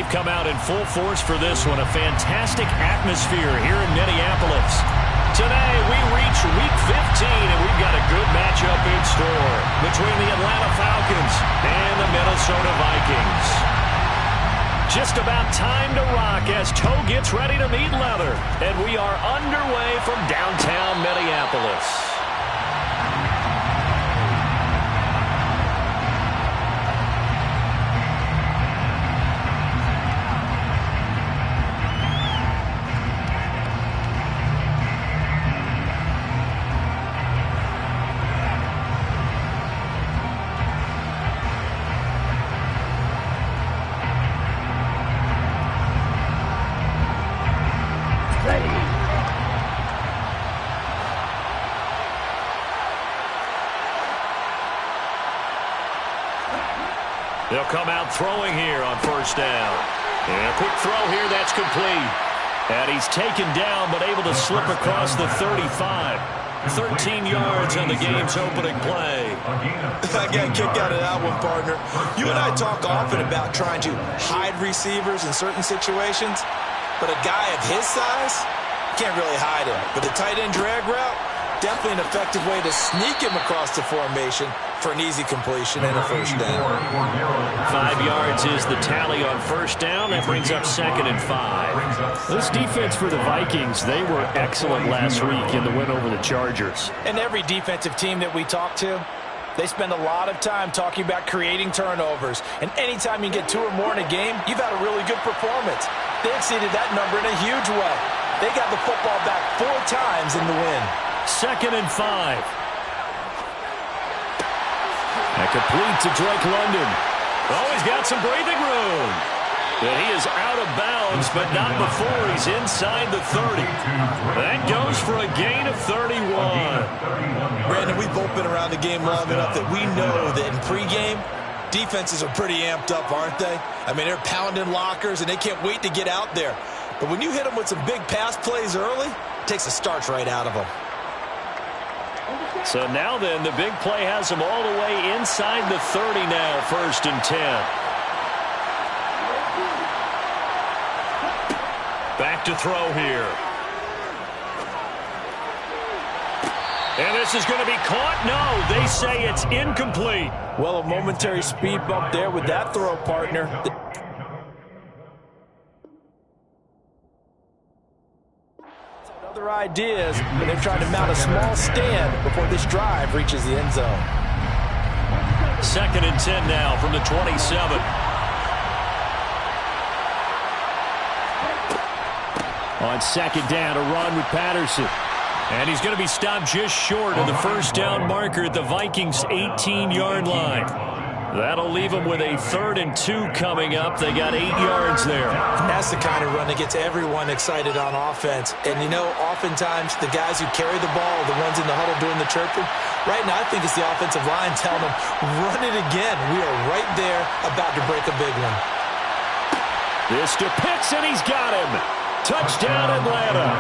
come out in full force for this one. A fantastic atmosphere here in Minneapolis. Today, we reach Week 15, and we've got a good matchup in store between the Atlanta Falcons and the Minnesota Vikings. Just about time to rock as toe gets ready to meet leather, and we are underway from downtown Minneapolis. They'll come out throwing here on first down. And a quick throw here, that's complete. And he's taken down, but able to slip across the 35. 13 yards on the game's opening play. I got a kick out of that one, partner. You and I talk often about trying to hide receivers in certain situations, but a guy of his size can't really hide him. But the tight end drag route, definitely an effective way to sneak him across the formation for an easy completion and a first down. 5 yards is the tally on first down. That brings up 2nd and 5. This defense for the Vikings, they were excellent last week in the win over the Chargers. And every defensive team that we talk to, they spend a lot of time talking about creating turnovers. And anytime you get 2 or more in a game, you've had a really good performance. They exceeded that number in a huge way. They got the football back 4 times in the win. 2nd and 5. That complete to Drake London. Oh, he's got some breathing room. And he is out of bounds, but not before he's inside the 30. That goes for a gain of 31. Brandon, we've both been around the game long enough that we know that in pregame, defenses are pretty amped up, aren't they? I mean, they're pounding lockers, and they can't wait to get out there. But when you hit them with some big pass plays early, it takes the starch right out of them. So now then, the big play has them all the way inside the 30 now, 1st and 10. Back to throw here. And this is going to be caught. No, they say it's incomplete. Well, a momentary speed bump there with that throw, partner. Other ideas, but they're trying to mount a small stand before this drive reaches the end zone. 2nd and 10 now from the 27. On 2nd down, a run with Patterson. And he's going to be stopped just short of the first down marker at the Vikings' 18-yard line. That'll leave them with a 3rd and 2 coming up. They got 8 yards there. That's the kind of run that gets everyone excited on offense. And, you know, oftentimes the guys who carry the ball, the ones in the huddle doing the chirping, right now I think it's the offensive line telling them, run it again. We are right there about to break a big one. This to Pitts, and he's got him. Touchdown, Atlanta.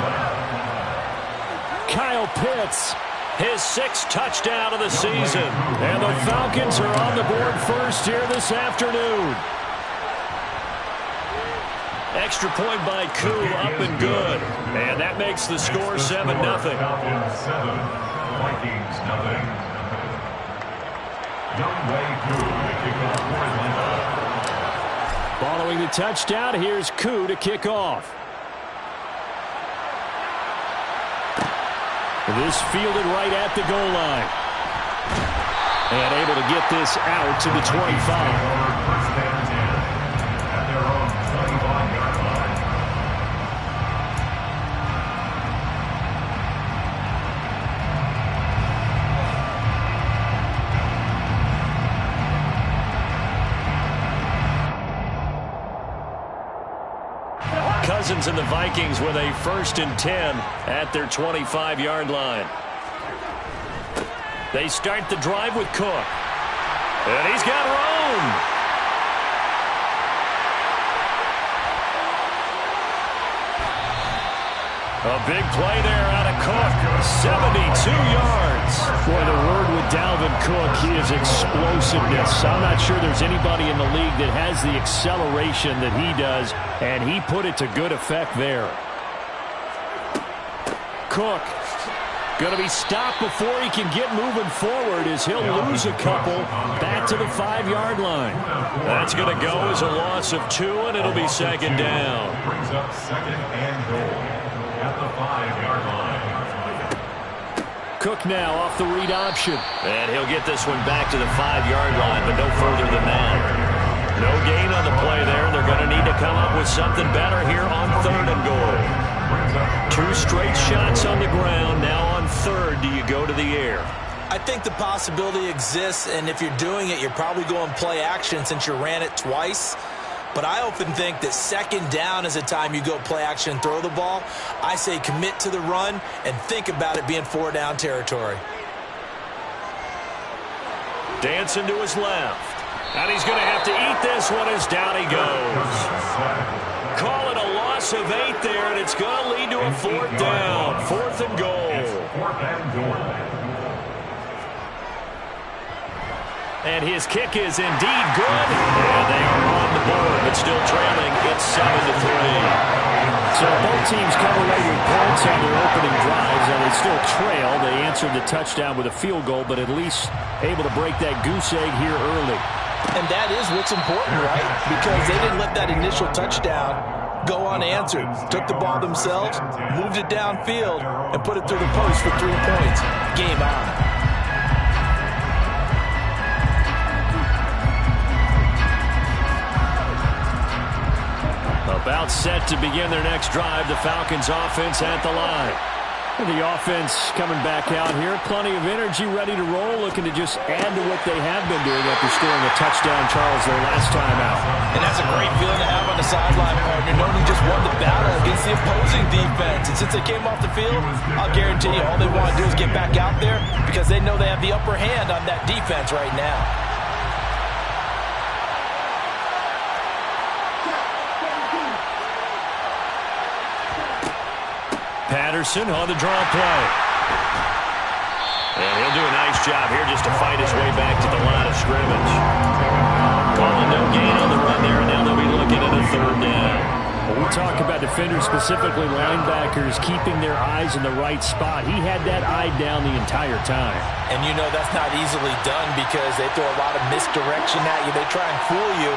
Kyle Pitts, his 6th touchdown of the season. And the Falcons are on the board first here this afternoon. Extra point by Koo, up and good. And that makes the score 7-0. Falcons 7, Vikings nothing. Younghoe Koo to kick off for Atlanta. Following the touchdown, here's Koo to kick off. This fielded right at the goal line. And able to get this out to the 25. First and 10 at their own 25-yard line. Cousins and the Vikings with a 1st and 10 at their 25-yard line. They start the drive with Cook. And he's got room. A big play there out of Cook. 72 yards. Boy, the word with Dalvin Cook, he is explosiveness. I'm not sure there's anybody in the league that has the acceleration that he does, and he put it to good effect there. Cook going to be stopped before he can get moving forward as he'll lose a couple back to the 5-yard line. That's going to go as a loss of 2, and it'll be second down. Brings up second and goal at the 5-yard line. Cook now off the read option. And he'll get this one back to the 5-yard line, but no further than that. No gain on the play there. They're going to need to come up with something better here on 3rd and goal. 2 straight shots on the ground. Now on 3rd, do you go to the air? I think the possibility exists, and if you're doing it, you're probably going play action since you ran it twice. But I often think that 2nd down is a time you go play action and throw the ball. I say commit to the run and think about it being 4-down territory. Dancing to his left. And he's going to have to eat this one as down he goes. Call it a loss of 8 there, and it's going to lead to a 4th down. 4th and goal. And his kick is indeed good. And they are on the board, but still trailing. It's 7-3. So both teams cover away with points on their opening drives, and they still trail. They answered the touchdown with a field goal, but at least able to break that goose egg here early. And that is what's important, right? Because they didn't let that initial touchdown go unanswered. Took the ball themselves, moved it downfield, and put it through the post for 3 points. Game on. About set to begin their next drive. The Falcons offense at the line. The offense coming back out here. Plenty of energy, ready to roll, looking to just add to what they have been doing after scoring a touchdown, Charles, their last time out. And that's a great feeling to have on the sideline, partner, knowing you just won the battle against the opposing defense. And since they came off the field, I'll guarantee you all they want to do is get back out there because they know they have the upper hand on that defense right now. Patterson on the draw play. And he'll do a nice job here just to fight his way back to the line of scrimmage. Calling no gain on the run there, and now they'll be looking at a 3rd down. Well, we talk about defenders, specifically linebackers, keeping their eyes in the right spot. He had that eye down the entire time. And you know that's not easily done because they throw a lot of misdirection at you. They try and fool you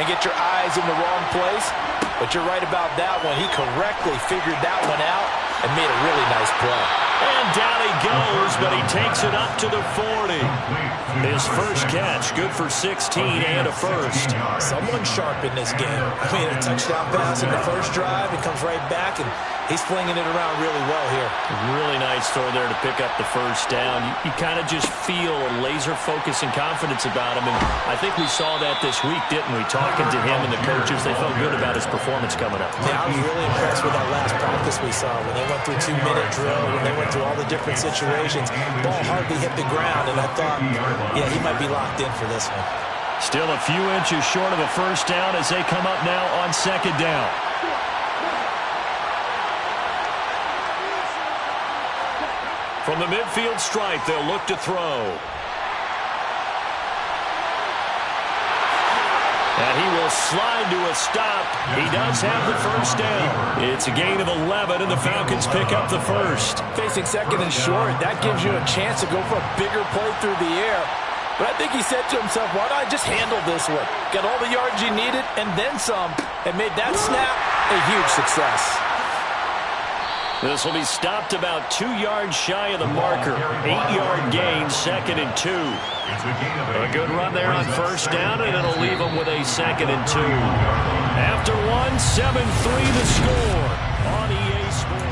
and get your eyes in the wrong place. But you're right about that one. He correctly figured that one out and made a really nice play. And down he goes, but he takes it up to the 40. His first catch, good for 16 and a first. Someone sharp in this game. I mean, a touchdown pass in the first drive. It comes right back, and he's flinging it around really well here. Really nice throw there to pick up the first down. You kind of just feel a laser focus and confidence about him, and I think we saw that this week, didn't we? Talking to him and the coaches, they felt good about his performance coming up. Yeah, I was really impressed with that last practice we saw when they went through 2-minute drill, when they went through all the different situations. Ball hardly hit the ground, and I thought, yeah, he might be locked in for this one. Still a few inches short of a first down as they come up now on 2nd down. From the midfield stripe, they'll look to throw. And he will slide to a stop. He does have the first down. It's a gain of 11, and the Falcons pick up the first. Facing 2nd and short, that gives you a chance to go for a bigger play through the air. But I think he said to himself, why don't I just handle this one? Got all the yards you needed and then some, and made that snap a huge success. This will be stopped about 2 yards shy of the marker. 8-yard gain, 2nd and 2. A good run there on first down, and it'll leave them with a 2nd and 2. After 1, 7-3 the score on EA Sports.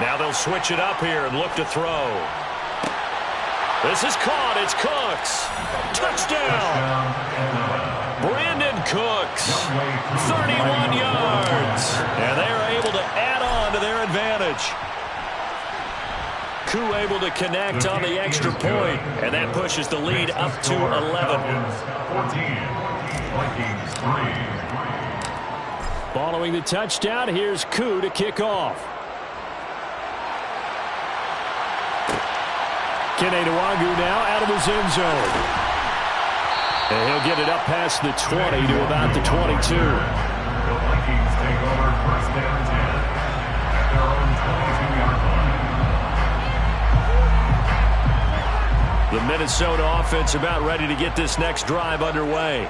Now they'll switch it up here and look to throw. This is caught. It's Cooks. Touchdown. Brandon Cooks. 31 yards. And they are able to add on to their advantage. pitch. Koo able to connect on the extra point, and that pushes the lead up to 11. 14, Vikings 3. Following the touchdown, here's Koo to kick off. Kene Nwangwu now out of his end zone. And he'll get it up past the 20 to about the 22. The Vikings take over first down 10 at their own 22-yard line. The Minnesota offense about ready to get this next drive underway.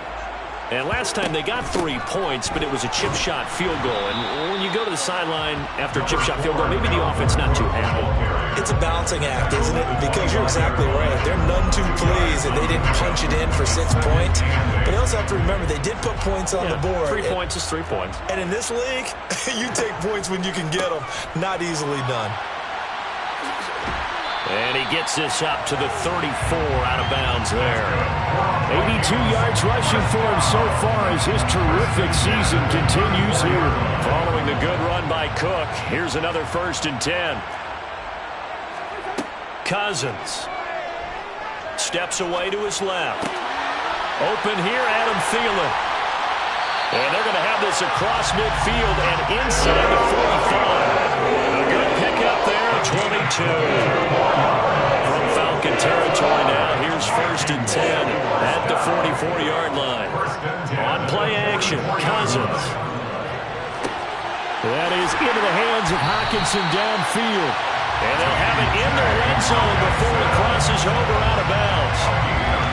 And last time they got 3 points, but it was a chip shot field goal. And when you go to the sideline after a chip shot field goal, maybe the offense not too happy. It's a balancing act, isn't it? Because you're exactly right. They're none too pleased that they didn't punch it in for 6 points. But they also have to remember they did put points on the board. 3 points is 3 points. And in this league, you take points when you can get them. Not easily done. And he gets this up to the 34 out of bounds there. 82 yards rushing for him so far as his terrific season continues here. Following the good run by Cook, here's another 1st and 10. Cousins steps away to his left. Open here, Adam Thielen. And they're going to have this across midfield and inside the 45. A good pickup there, 22. From Falcon territory now, here's 1st and 10 at the 44-yard line. On play action, Cousins. That is into the hands of Hockenson downfield. And they'll have it in their red zone before it crosses over out of bounds.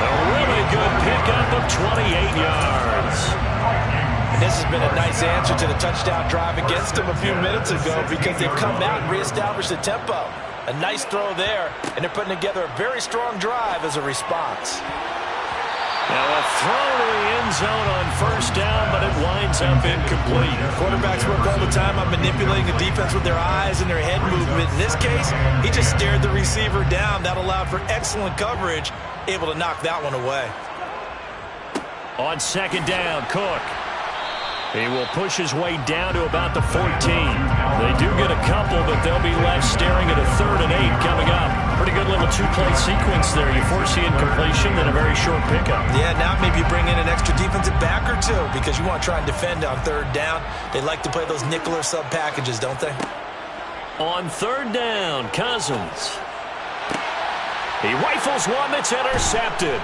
A really good pickup of 28 yards. And this has been a nice answer to the touchdown drive against them a few minutes ago because they've come out and reestablished the tempo. A nice throw there, and they're putting together a very strong drive as a response. Now a throw to the end zone on 1st down, but it winds up incomplete. Quarterbacks work all the time on manipulating the defense with their eyes and their head movement. In this case, he just stared the receiver down. That allowed for excellent coverage, able to knock that one away. On 2nd down, Cook. He will push his way down to about the 14. They do get a couple, but they'll be left staring at a 3rd and 8 coming up. Pretty good little 2-play sequence there. You force the incompletion, then a very short pickup. Yeah, now maybe you bring in an extra defensive back or two because you want to try and defend on 3rd down. They like to play those nickel or sub packages, don't they? On 3rd down, Cousins. He rifles one that's intercepted.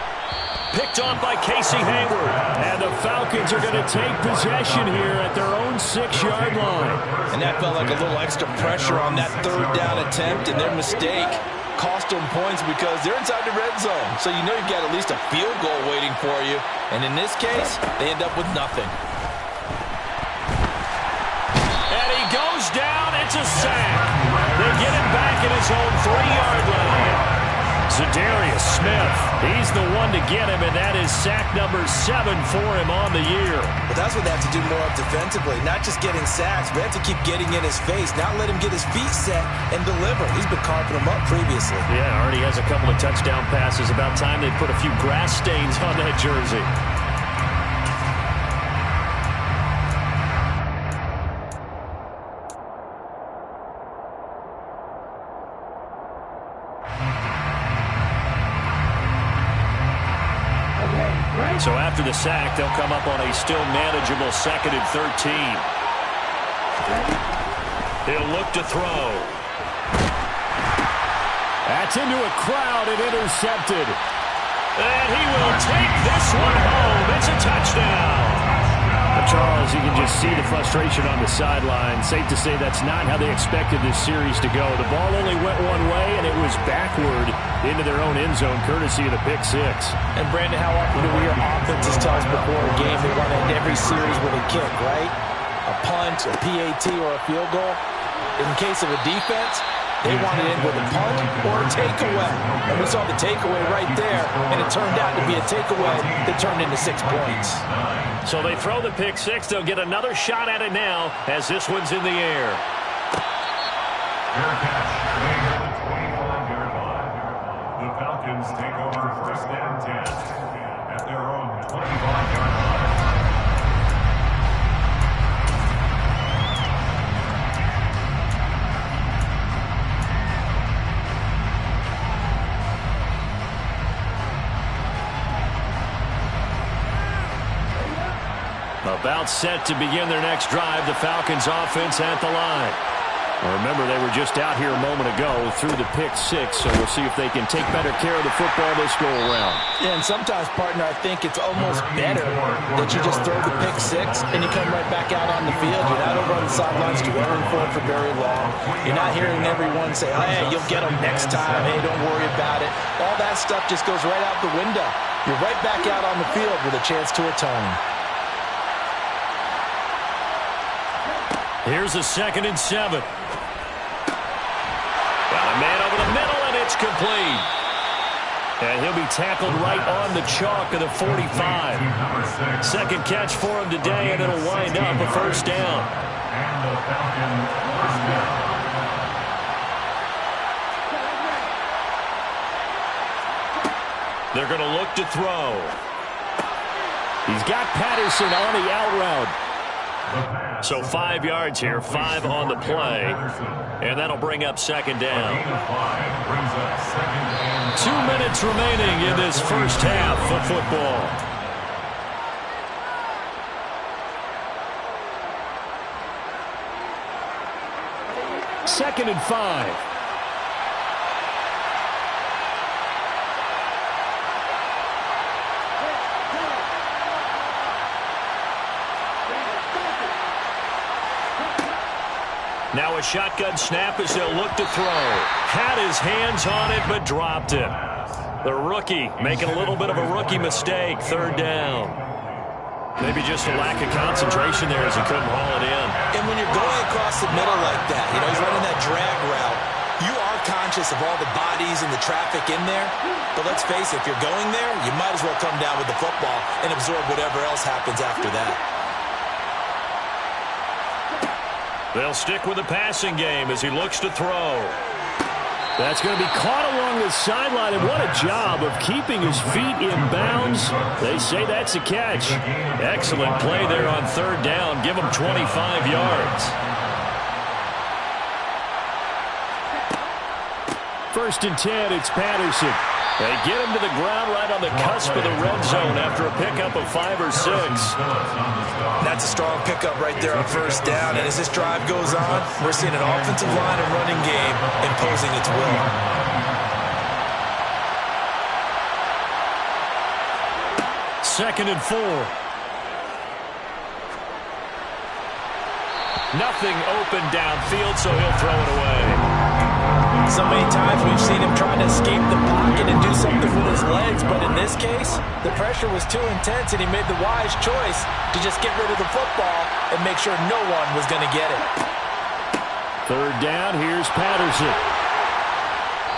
Picked off by Casey Hayward. And the Falcons are going to take possession here at their own 6-yard line. And that felt like a little extra pressure on that 3rd down attempt, and their mistake cost them points because they're inside the red zone. So you know you've got at least a field goal waiting for you. And in this case, they end up with nothing. And he goes down. It's a sack. They get him back at his own 3-yard line. Za'Darius Smith, he's the one to get him, and that is sack number 7 for him on the year. But that's what they have to do more of defensively, not just getting sacks, but they have to keep getting in his face, not let him get his feet set and deliver. He's been carving them up previously. Yeah, already has a couple of touchdown passes. About time they put a few grass stains on that jersey. So after the sack, they'll come up on a still manageable 2nd and 13. He'll look to throw. That's into a crowd and intercepted. And he will take this one home. It's a touchdown. Charles, you can just see the frustration on the sideline. Safe to say that's not how they expected this series to go. The ball only went one way, and it was backward into their own end zone, courtesy of the pick 6. And, Brandon, how often do we hear offenses tell us before a game they want to end every series with a kick, right? A punt, a PAT, or a field goal. In case of a defense, they want to end with a punt or a takeaway. And we saw the takeaway right there, and it turned out to be a takeaway that turned into 6 points. So they throw the pick 6. They'll get another shot at it now as this one's in the air. Fair catch, made at the 25-yard line. The Falcons take over first and 10 at their own 25-yard line. About set to begin their next drive. The Falcons offense at the line. Well, remember, they were just out here a moment ago through the pick six, so we'll see if they can take better care of the football this go-around. Yeah, and sometimes, partner, I think it's almost better that you just throw the pick six and you come right back out on the field. You're not over on the sidelines dwelling for it for very long. You're not hearing everyone say, hey, you'll get them next time. Hey, don't worry about it. All that stuff just goes right out the window. You're right back out on the field with a chance to atone. Here's a 2nd and 7. Got a man over the middle, and it's complete. And he'll be tackled right on the chalk of the 45. Second catch for him today, and it'll wind up a first down. And the Falcons first down. They're going to look to throw. He's got Patterson on the out route. So 5 yards here, 5 on the play, and that'll bring up 2nd down. 2 minutes remaining in this first half of football. Second and 5. Now a shotgun snap as they'll look to throw. Had his hands on it, but dropped it. The rookie making a little bit of a rookie mistake. 3rd down. Maybe just a lack of concentration there as he couldn't haul it in. And when you're going across the middle like that, you know, he's running that drag route, you are conscious of all the bodies and the traffic in there. But let's face it, if you're going there, you might as well come down with the football and absorb whatever else happens after that. They'll stick with the passing game as he looks to throw. That's going to be caught along the sideline, and what a job of keeping his feet in bounds. They say that's a catch. Excellent play there on 3rd down. Give him 25 yards. 1st and 10, it's Patterson. They get him to the ground right on the cusp of the red zone after a pickup of 5 or 6. That's a strong pickup right there on 1st down. And as this drive goes on, we're seeing an offensive line and running game imposing its will. Second and 4. Nothing open downfield, so he'll throw it away. So many times we've seen him trying to escape the pocket and do something with his legs, but in this case, the pressure was too intense and he made the wise choice to just get rid of the football and make sure no one was going to get it. 3rd down, here's Patterson.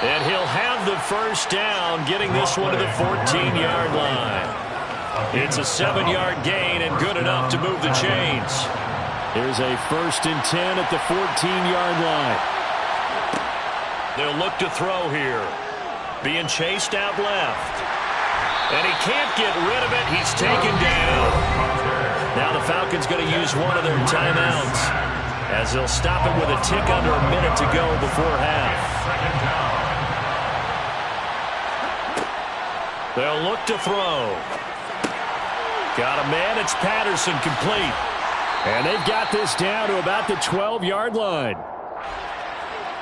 And he'll have the 1st down, getting this one to the 14-yard line. It's a 7-yard gain and good enough to move the chains. Here's a 1st and 10 at the 14-yard line. They'll look to throw here. Being chased out left. And he can't get rid of it. He's taken down. Now the Falcons going to use one of their timeouts as they'll stop it with a tick under a minute to go before half. They'll look to throw. Got a man. It's Patterson, complete. And they've got this down to about the 12-yard line.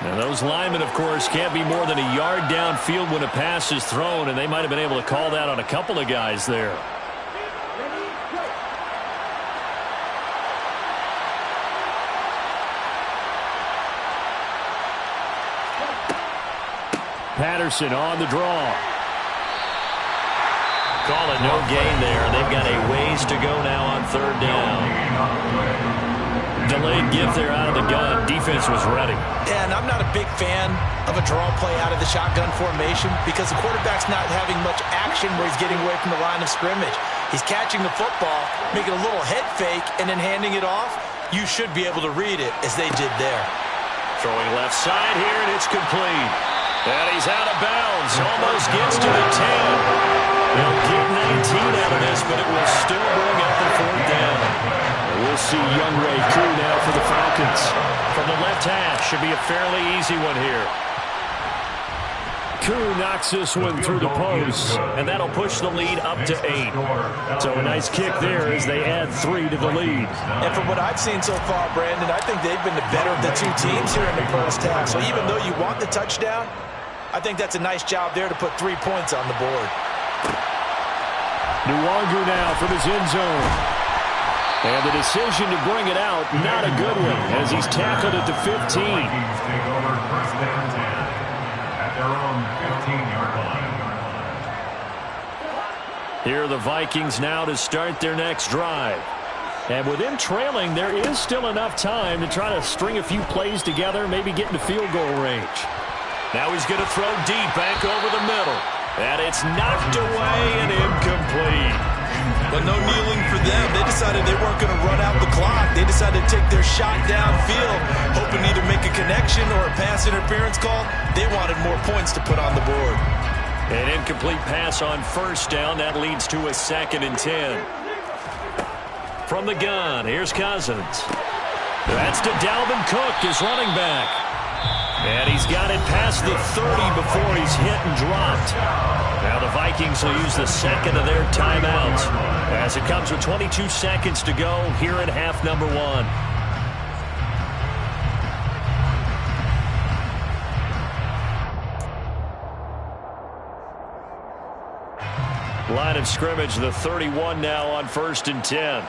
Now, those linemen, of course, can't be more than a yard downfield when a pass is thrown, and they might have been able to call that on a couple of guys there. Patterson on the draw. Call it no gain there. They've got a ways to go now on 3rd down. Delayed gift there out of the gun. Defense was ready. Yeah, and I'm not a big fan of a draw play out of the shotgun formation because the quarterback's not having much action where he's getting away from the line of scrimmage. He's catching the football, making a little head fake, and then handing it off. You should be able to read it as they did there. Throwing left side here, and it's complete. And he's out of bounds. Almost gets to the 10. They'll get 19 out of this, but it will still bring up the 4th down. We'll see Youngray through now for the Falcons. From the left half, should be a fairly easy one here. Koo knocks this one through the post, and that'll push the lead up to 8. So a nice kick there as they add 3 to the lead. And from what I've seen so far, Brandon, I think they've been the better of the two teams here in the first half. So even though you want the touchdown, I think that's a nice job there to put 3 points on the board. Nwangu now from his end zone. And the decision to bring it out, not a good one, as he's tackled at the 15. The Vikings take over first and 10 at their own 15-yard line. Here are the Vikings now to start their next drive. And with them trailing, there is still enough time to try to string a few plays together, maybe get into field goal range. Now he's going to throw deep back over the middle. And it's knocked away and incomplete. But no kneeling for them. They decided they weren't going to run out the clock. They decided to take their shot downfield, hoping to either make a connection or a pass interference call. They wanted more points to put on the board. An incomplete pass on first down. That leads to a 2nd and 10. From the gun, here's Cousins. That's to Dalvin Cook, his running back. And he's got it past the 30 before he's hit and dropped. Now the Vikings will use the second of their timeouts as it comes with 22 seconds to go here in half number 1. Line of scrimmage, the 31 now on 1st and 10.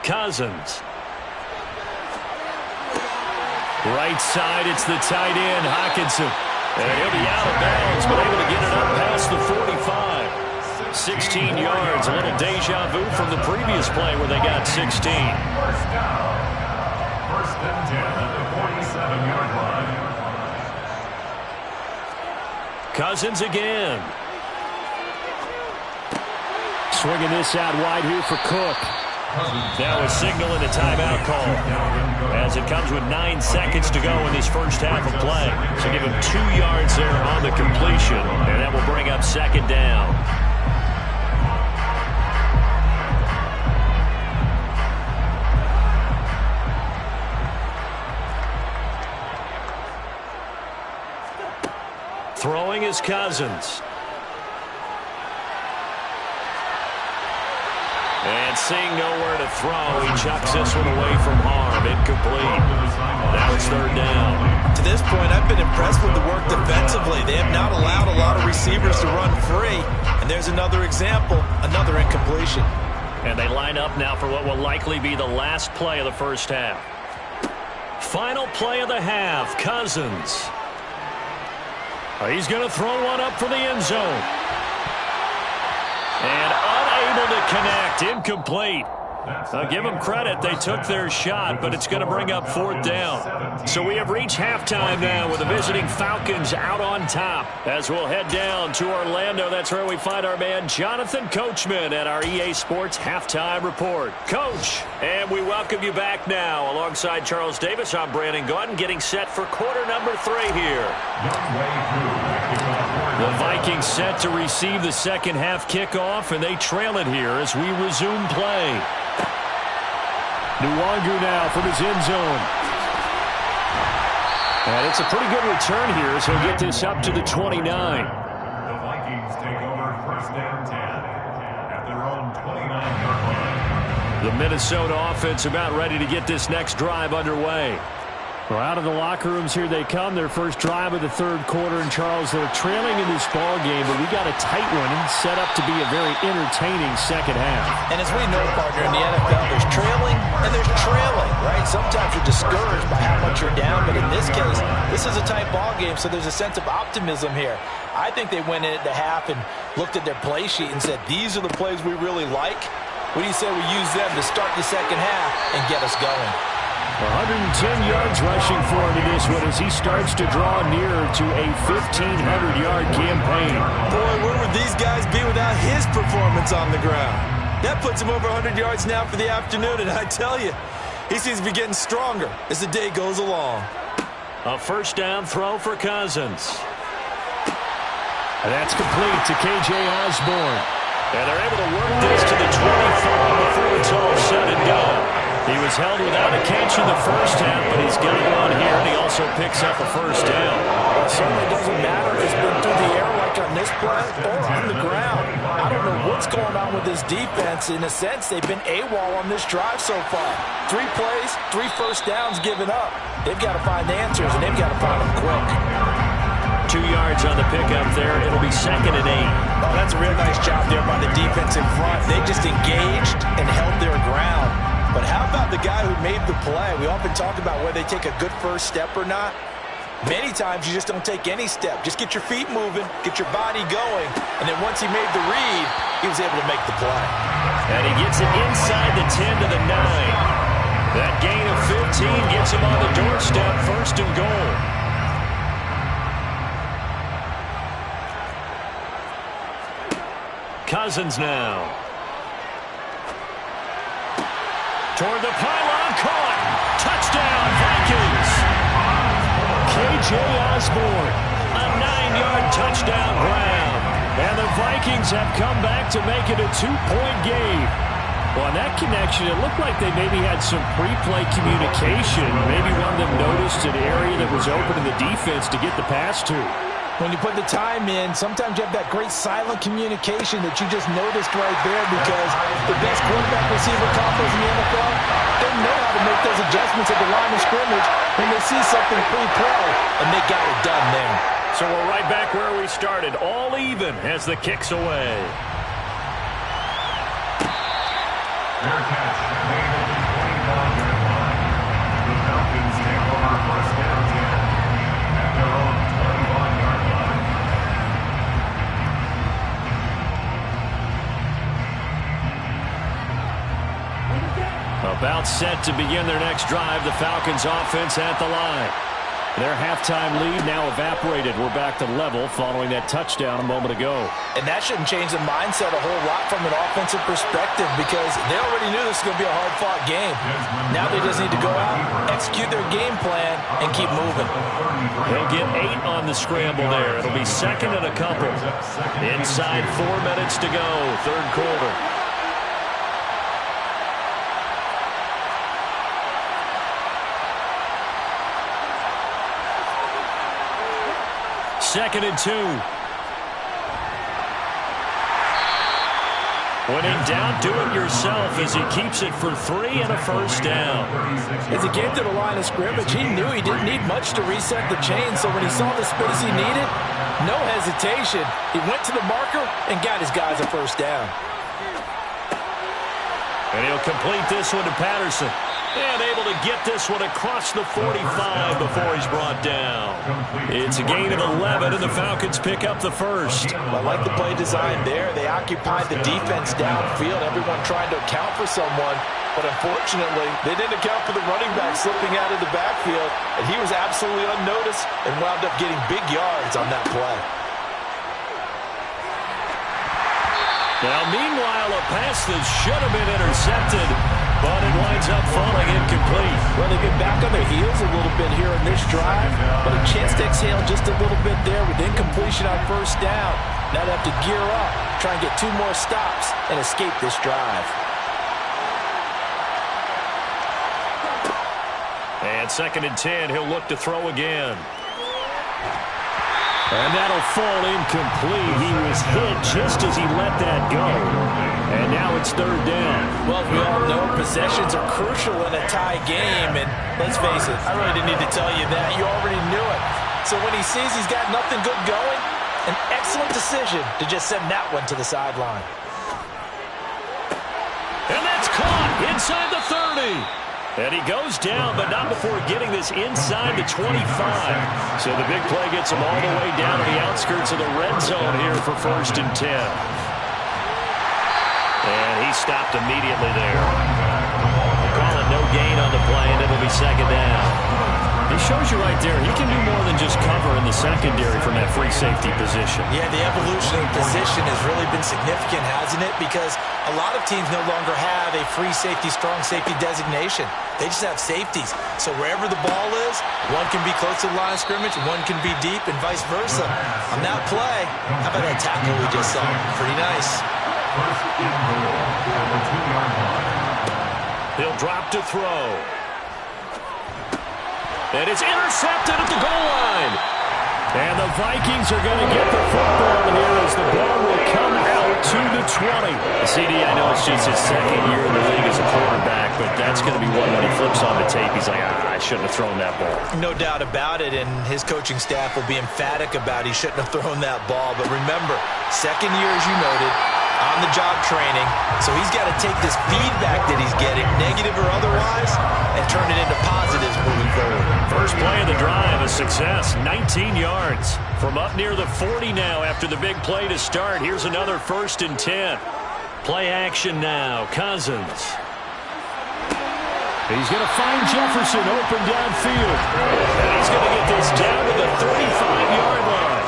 Cousins. Right side, it's the tight end, Hockenson. And he'll be out of bounds, but able to get it up past the 45. 16 yards, a little deja vu from the previous play where they got 16. First down. First and 10 at the 47-yard line. Cousins again. Swinging this out wide here for Cook. Now a signal and a timeout call as it comes with 9 seconds to go in this first half of play. So give him 2 yards there on the completion, and that will bring up 2nd down. Throwing is Cousins. And seeing nowhere to throw, he chucks this one away from harm. Incomplete. Now it's 3rd down. To this point, I've been impressed with the work defensively. They have not allowed a lot of receivers to run free. And there's another example, another incompletion. And they line up now for what will likely be the last play of the first half. Final play of the half, Cousins. He's going to throw one up for the end zone. And unable to connect, incomplete. I'll give them credit. They took their shot, but it's going to bring up 4th down. So we have reached halftime now with the visiting Falcons out on top. As we'll head down to Orlando, that's where we find our man Jonathan Coachman at our EA Sports Halftime Report. Coach, and we welcome you back now. Alongside Charles Davis, I'm Brandon Gaudin, getting set for quarter number 3 here. The Vikings set to receive the second half kickoff, and they trail it here as we resume play. Nwangu now from his end zone. And it's a pretty good return here as he'll get this up to the 29. The Vikings take over 1st and 10 at their own 29-yard line. The Minnesota offense about ready to get this next drive underway. Well, out of the locker rooms here they come. Their first drive of the 3rd quarter. And, Charles, they're trailing in this ball game, but we got a tight one set up to be a very entertaining second half. And as we know, partner, in the NFL, there's trailing and there's trailing, right? Sometimes you're discouraged by how much you're down, but in this case, this is a tight ball game, so there's a sense of optimism here. I think they went in at the half and looked at their play sheet and said, these are the plays we really like. What do you say we use them to start the second half and get us going? 110 yards rushing for him in this one as he starts to draw nearer to a 1,500-yard campaign. Boy, where would these guys be without his performance on the ground? That puts him over 100 yards now for the afternoon, and I tell you, he seems to be getting stronger as the day goes along. A first down throw for Cousins. And that's complete to K.J. Osborne. And they're able to work this to the 24 before it's all said and done. He was held without a catch in the first half, but he's got one here, and he also picks up a first down. Well, it certainly doesn't matter if it's been through the air like on this play or on the ground. I don't know what's going on with this defense. In a sense, they've been AWOL on this drive so far. 3 plays, 3 first downs given up. They've got to find answers, and they've got to find them quick. 2 yards on the pickup there. It'll be 2nd and 8. Oh, that's a real nice job there by the defense in front. They just engaged and held their ground. But how about the guy who made the play? We often talk about whether they take a good first step or not. Many times you just don't take any step. Just get your feet moving, get your body going, and then once he made the read, he was able to make the play. And he gets it inside the 10 to the 9. That gain of 15 gets him on the doorstep, 1st and goal. Cousins now. Toward the pylon, caught. Touchdown, Vikings. K.J. Osborne, a 9-yard touchdown grab. And the Vikings have come back to make it a 2-point game. Well, on that connection, it looked like they maybe had some pre-play communication. Maybe one of them noticed an area that was open in the defense to get the pass to. When you put the time in, sometimes you have that great silent communication that you just noticed right there, because the best quarterback receiver combos in the NFL, they know how to make those adjustments at the line of scrimmage when they see something pre-play, and they got it done there. So we're right back where we started, all even as the kick's away. Their catch made at the 25-yard line. The Falcons take over 1st and 10 at their own 25-yard line. About set to begin their next drive, the Falcons offense at the line. Their halftime lead now evaporated. We're back to level following that touchdown a moment ago. And that shouldn't change the mindset a whole lot from an offensive perspective, because they already knew this was going to be a hard-fought game. Now they just need to go out, execute their game plan, and keep moving. They'll get 8 on the scramble there. It'll be 2nd and a couple. Inside 4 minutes to go, 3rd quarter. Second and 2. When in doubt, do it yourself as he keeps it for 3 and a first down. As he came to the line of scrimmage, he knew he didn't need much to reset the chain, so when he saw the space he needed, no hesitation. He went to the marker and got his guys a first down. And he'll complete this one to Patterson. And able to get this one across the 45 before he's brought down. It's a gain of 11, and the Falcons pick up the first. I like the play design there. They occupied the defense downfield, everyone trying to account for someone. But unfortunately, they didn't account for the running back slipping out of the backfield, and he was absolutely unnoticed and wound up getting big yards on that play. Now, meanwhile, a pass that should have been intercepted, but it winds up falling incomplete. Well, they've been back on their heels a little bit here in this drive, but a chance to exhale just a little bit there with incompletion on first down. Now they have to gear up, try and get 2 more stops, and escape this drive. And 2nd and 10, he'll look to throw again. And that'll fall incomplete. He was hit just as he let that go. And now it's 3rd down. Well, as we all know, possessions are crucial in a tie game. And let's face it, I really didn't need to tell you that. You already knew it. So when he sees he's got nothing good going, an excellent decision to just send that one to the sideline. And that's caught inside the 30. And he goes down, but not before getting this inside the 25. So the big play gets him all the way down to the outskirts of the red zone here for 1st and 10. And he stopped immediately there. Call it no gain on the play, and it'll be second down. It shows you right there, he can do more than just cover in the secondary from that free safety position. Yeah, the evolution of the position has really been significant, hasn't it? Because a lot of teams no longer have a free safety, strong safety designation. They just have safeties. So wherever the ball is, one can be close to the line of scrimmage, one can be deep, and vice versa. On that play, how about that tackle we just saw? Pretty nice. First and goal at the 2-yard line. He'll drop to throw. And it's intercepted at the goal line. And the Vikings are going to get the football here as the ball will come out to the 20. CD, I know it's just his second year in the league as a quarterback, but that's going to be one when he flips on the tape. He's like, I shouldn't have thrown that ball. No doubt about it, and his coaching staff will be emphatic about he shouldn't have thrown that ball. But remember, second year, as you noted, on-the-job training, so he's got to take this feedback that he's getting, negative or otherwise, and turn it into positives moving forward. First play of the drive, a success, 19 yards. From up near the 40 now after the big play to start. Here's another 1st and 10. Play action now, Cousins. He's going to find Jefferson open downfield. And he's going to get this down to the 35-yard line.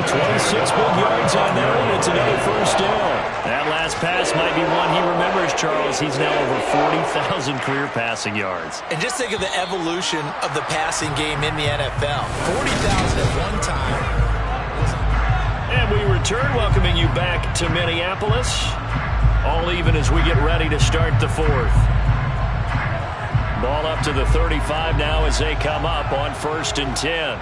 26 big yards on that one. It's another 1st down. That last pass might be one he remembers, Charles. He's now over 40,000 career passing yards. And just think of the evolution of the passing game in the NFL. 40,000 at one time. And we return, welcoming you back to Minneapolis. All even as we get ready to start the 4th. Ball up to the 35 now as they come up on 1st and 10.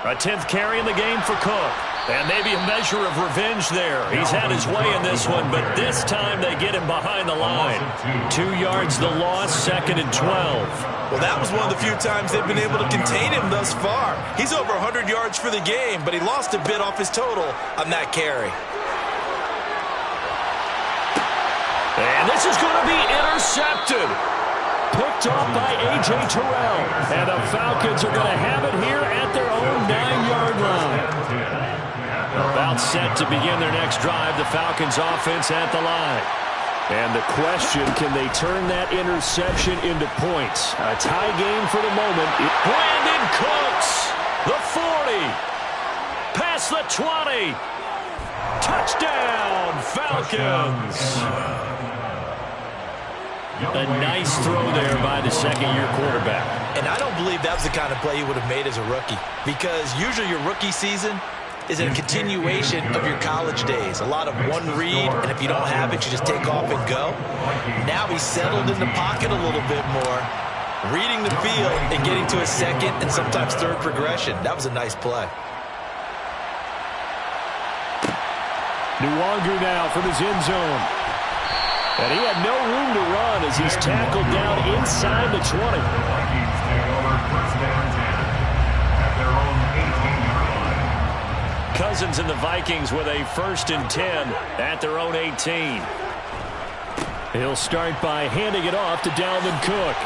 A 10th carry in the game for Cook. And maybe a measure of revenge there. He's had his way in this one, but this time they get him behind the line. 2 yards the loss, 2nd and 12. Well, that was one of the few times they've been able to contain him thus far. He's over 100 yards for the game, but he lost a bit off his total on that carry. And this is going to be intercepted. Picked off by A.J. Terrell. And the Falcons are going to have it here at their own 9-yard line. About set to begin their next drive, the Falcons offense at the line. And the question, can they turn that interception into points? A tie game for the moment. Brandon Cooks, the 40, past the 20. Touchdown, Falcons. A nice throw there by the second-year quarterback. And I don't believe that was the kind of play he would have made as a rookie. Because usually your rookie season is a continuation of your college days. A lot of one read, and if you don't have it, you just take off and go. Now he's settled in the pocket a little bit more, reading the field and getting to a second and sometimes third progression. That was a nice play. Nwangu now from his end zone. And he had no room to run as he's tackled down inside the 20. Vikings take over 1st and 10 at their own 18-yard line. Cousins and the Vikings with a 1st and 10 at their own 18. He'll start by handing it off to Dalvin Cook.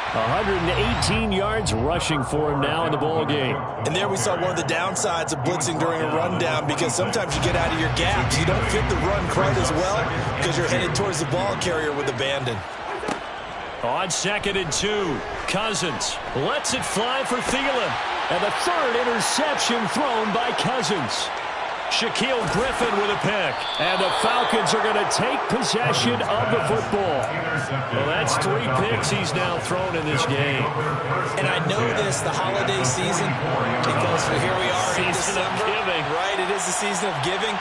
118 yards rushing for him now in the ball game. And there we saw one of the downsides of blitzing during a rundown, because sometimes you get out of your gaps. You don't fit the run quite as well because you're headed towards the ball carrier with abandon. On 2nd and 2, Cousins lets it fly for Thielen. And the 3rd interception thrown by Cousins. Shaquille Griffin with a pick. And the Falcons are going to take possession of the football. Well, that's 3 picks he's now thrown in this game. And I know this, the holiday season, because here we are in December. Right, it is the season of giving.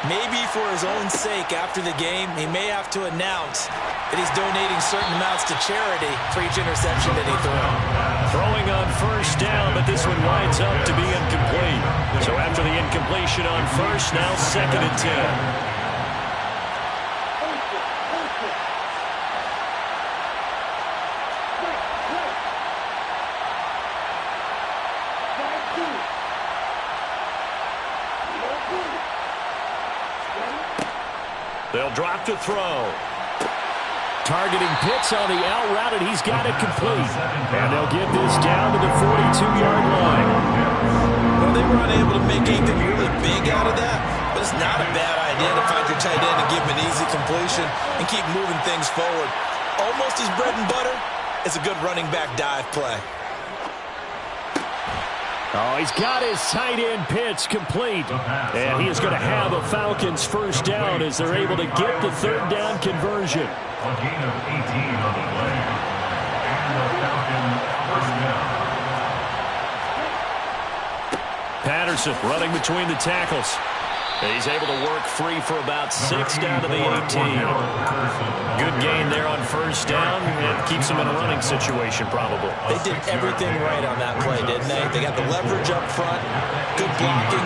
Maybe for his own sake after the game, he may have to announce that he's donating certain amounts to charity for each interception that he threw. Throwing on 1st down, but this one winds up to be incomplete. So after the incompletion on 1st, now 2nd and 10. They'll drop to throw. Targeting Pitts on the out route, and he's got it complete. And they'll get this down to the 42-yard line. Well, they were unable to make anything really big out of that, but Just not a bad idea to find your tight end and give him an easy completion and keep moving things forward. Almost his bread and butter is a good running back dive play. Oh, he's got his tight end pitch complete. And he is going to have a Falcons first down as they're able to get the third down conversion. A gain of 18 on the play. And the Falcons first down. Patterson running between the tackles. And he's able to work free for about 6 down to the 18. Good gain there on first down and keeps him in a running situation probably. They did everything right on that play, didn't they? They got the leverage up front, good blocking,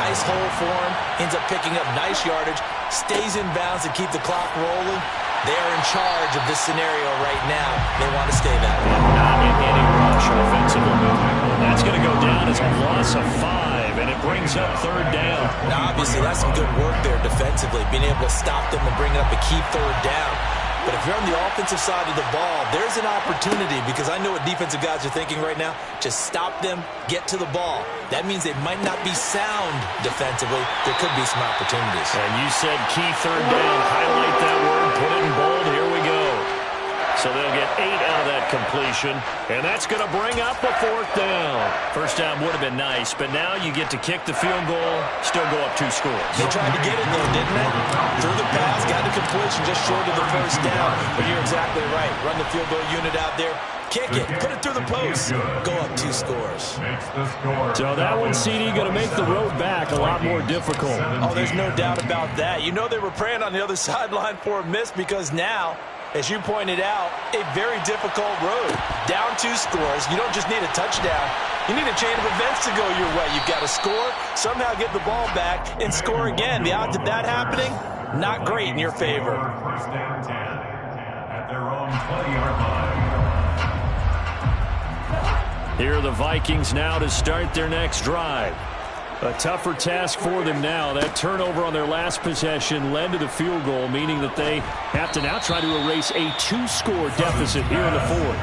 nice hole for him, ends up picking up nice yardage, stays in bounds to keep the clock rolling. They're in charge of this scenario right now. They want to stay that way. Not in any rush offensively. That's going to go down as a loss of 5, and it brings up third down. Now, obviously, that's some good work there defensively, being able to stop them and bring up a key third down. But if you're on the offensive side of the ball, there's an opportunity, because I know what defensive guys are thinking right now. Just stop them, get to the ball. That means they might not be sound defensively. There could be some opportunities. And you said key third down. Highlight that word, put it in bold. Here we go. So they'll get 8 out of that completion, and that's going to bring up a fourth down. First down would have been nice, but now you get to kick the field goal, still go up 2 scores. They tried to get it, though, didn't they? Threw the pass, got the completion just short of the first down. But you're exactly right. Run the field goal unit out there. Kick it. Put it through the post. Go up 2 scores. So that one, CD, going to make the road back a lot more difficult. Oh, there's no doubt about that. You know they were praying on the other sideline for a miss, because now, as you pointed out, a very difficult road. Down 2 scores. You don't just need a touchdown. You need a chain of events to go your way. You've got to score, somehow get the ball back, and score again. The odds of that happening, not great in your favor. First down 10 at their own 20-yard line. Here are the Vikings now to start their next drive. A tougher task for them now. That turnover on their last possession led to the field goal, meaning that they have to now try to erase a 2-score deficit here in the fourth.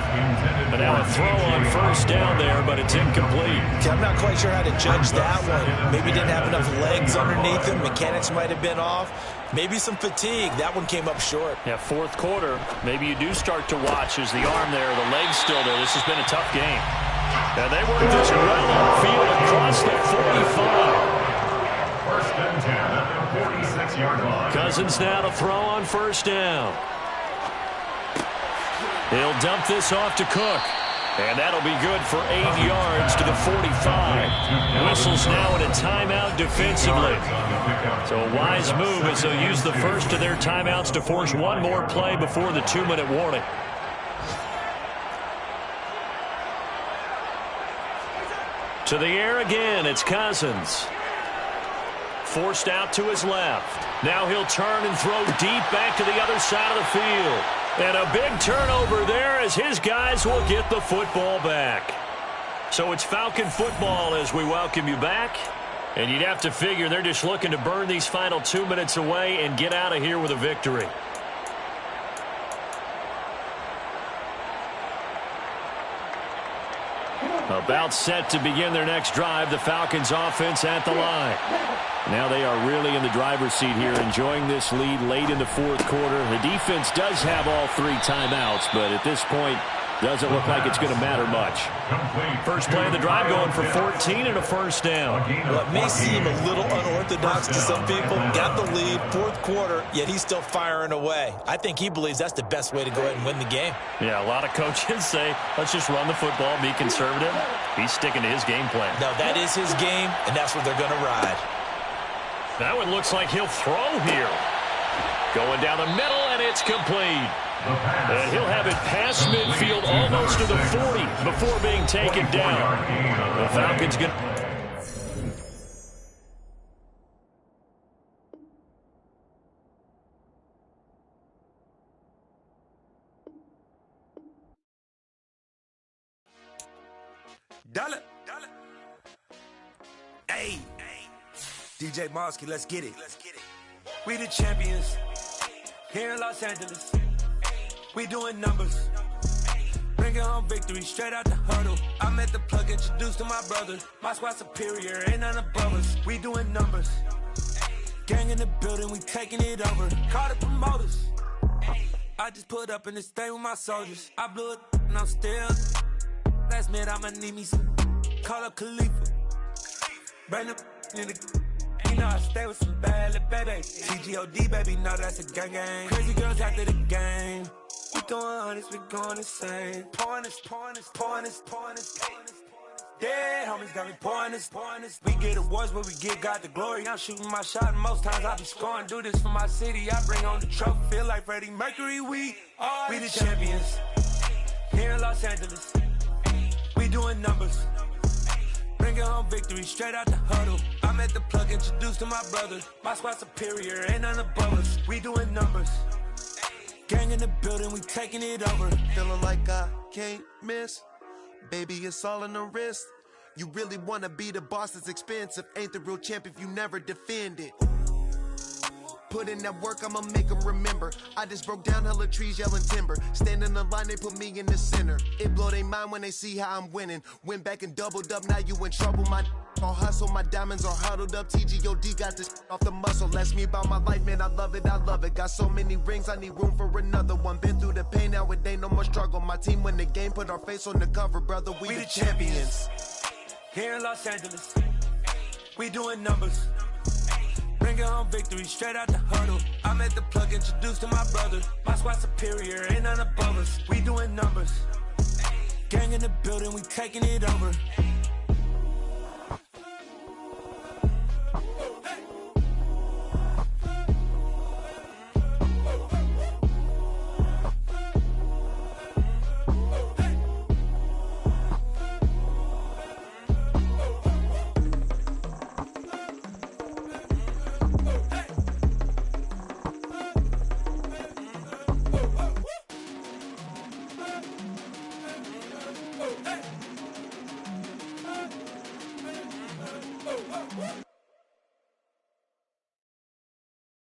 But now a throw on first down there, but it's incomplete. I'm not quite sure how to judge that one. Maybe didn't have enough legs underneath him. Mechanics might have been off. Maybe some fatigue. That one came up short. Yeah, fourth quarter, maybe you do start to watch as the arm there, the leg's still there. This has been a tough game. And they work this well on the field across the 45. First and 10 at the 46-yard line. Cousins now to throw on first down. He'll dump this off to Cook. And that'll be good for 8 yards to the 45. Whistles now in a timeout defensively. So a wise move as they'll use the first of their timeouts to force one more play before the 2-minute warning. To the air again, it's Cousins. Forced out to his left. Now he'll turn and throw deep back to the other side of the field. And a big turnover there as his guys will get the football back. So it's Falcon football as we welcome you back. And you'd have to figure they're just looking to burn these final 2 minutes away and get out of here with a victory. About set to begin their next drive, the Falcons offense at the line. Now they are really in the driver's seat here, enjoying this lead late in the fourth quarter. The defense does have all 3 timeouts, but at this point, doesn't look like it's going to matter much. First play of the drive going for 14 and a first down. Well, it may seem a little unorthodox to some people. Got the lead, fourth quarter, yet he's still firing away. I think he believes that's the best way to go ahead and win the game. Yeah, a lot of coaches say, let's just run the football, be conservative. He's sticking to his game plan. No, that is his game, and that's what they're going to ride. That one looks like he'll throw here. Going down the middle, and it's complete. And he'll have it past midfield almost to the 40 before being taken down. The Falcons get... Dollar. Hey. DJ Mosky, let's get it. We the champions here in Los Angeles. We doing numbers. Bringing home victory straight out the huddle. I'm at the plug, introduced to my brother. My squad superior, ain't none above us. We doing numbers. Gang in the building, we taking it over. Call the promoters. I just put up in this thing with my soldiers. I blew it and I'm still. Last minute I'ma need me some. Call up Khalifa. Bring the in the. You know I stay with some bad little baby. TGOD baby, know that's a gang gang. Crazy girls after the game. We doing honest, we going insane. Pouring this. Dead homies got me pouring this. We get awards, but we give God the glory. I'm shooting my shot, and most times I be scoring. Do this for my city, I bring on the trophy. Feel like Freddie Mercury, we the champions. Here in Los Angeles, we doing numbers. Bringing home victory straight out the huddle. I'm at the plug, introduced to my brother. My squad superior, ain't none above us. We doing numbers. Gang in the building, we taking it over. Feeling like I can't miss. Baby, it's all in the wrist. You really wanna be the boss, it's expensive. Ain't the real champ if you never defend it. Put in that work, I'ma make them remember. I just broke down hella trees, yelling timber. Stand in the line, they put me in the center. It blow their mind when they see how I'm winning. Went back and doubled up, now you in trouble. My all hustle, my diamonds are huddled up. TGOD got this off the muscle. Ask me about my life, man, I love it. Got so many rings, I need room for another one. Been through the pain, now it ain't no more struggle. My team win the game, put our face on the cover, brother. We the champions. Here in Los Angeles, we doing numbers. Bringing home victory straight out the huddle. I'm at the plug, introduced to my brother. My squad superior, ain't none above us. We doing numbers. Gang in the building, we taking it over.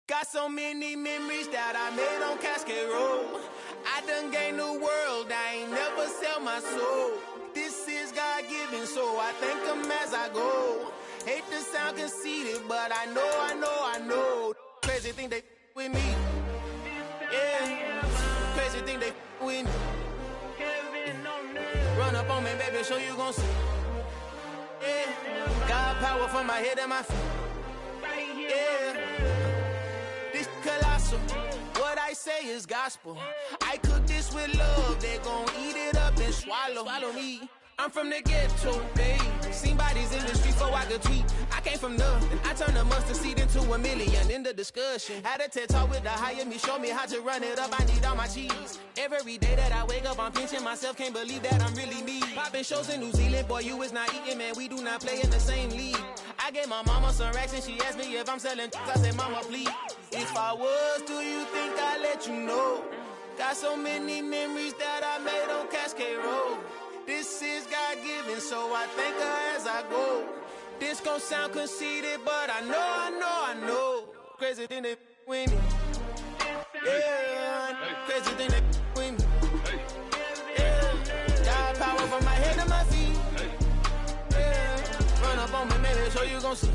Got so many memories that I made on Cascade Road. I done gained the world, I ain't never sell my soul. This is God-given, so I thank him as I go. Hate to sound conceited, but I know. Crazy thing they with me. Yeah, crazy thing they with me. Run up on me, baby, so you gon' see. Yeah, got power from my head and my feet. Yeah. Colossal. What I say is gospel. I cook this with love. They gon' eat it up and swallow me. I'm from the ghetto, babe. Seen bodies in the streets so I could tweet. I came from nothing. I turned a mustard seed into a million in the discussion. Had a TED talk with the higher me. Show me how to run it up. I need all my cheese. Every day that I wake up, I'm pinching myself. Can't believe that I'm really me. Popping shows in New Zealand. Boy, you is not eating, man. We do not play in the same league. I gave my mama some racks and she asked me if I'm selling. I said, mama, please. If I was, do you think I'd let you know? Got so many memories that I made on Cascade Road. This is God-given, so I thank her as I go. This gon' sound conceited, but I know. Crazy thing they with me. Yeah, crazy thing they with me. Yeah, got power from my head to my feet. Yeah, run up on me, maybe, so you gon' see.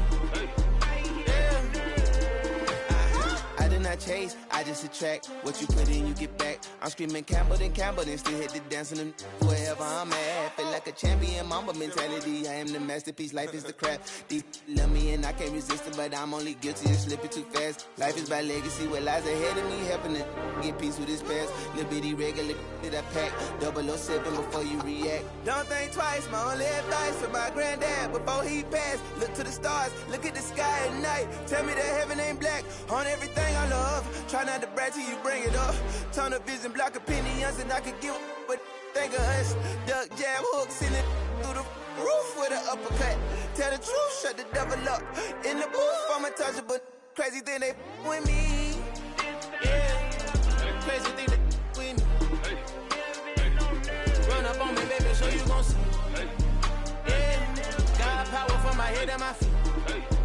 I did not chase, I just attract. What you put in, you get back. I'm screaming Campbell, then still hit the dance and wherever I'm at. Feel like a champion, mamba mentality. I am the masterpiece, life is the crap. Deep love me and I can't resist it, but I'm only guilty of slipping too fast. Life is by legacy, what lies ahead of me, helping to get peace with this past. Little bitty regular that I pack, 007 before you react. Don't think twice, my only advice for my granddad before he passed. Look to the stars, look at the sky at night. Tell me that heaven ain't black on everything I love. Try not to brag till you bring it up. Tunnel vision, block opinions, and I could give but think of us. Duck jab hooks in it through the roof with an uppercut. Tell the truth, shut the devil up. In the booth, I'm untouchable. Crazy thing they with me. Yeah, crazy thing they with me. Run up on me, baby, so you gon' see. Yeah, got power from my head and my feet.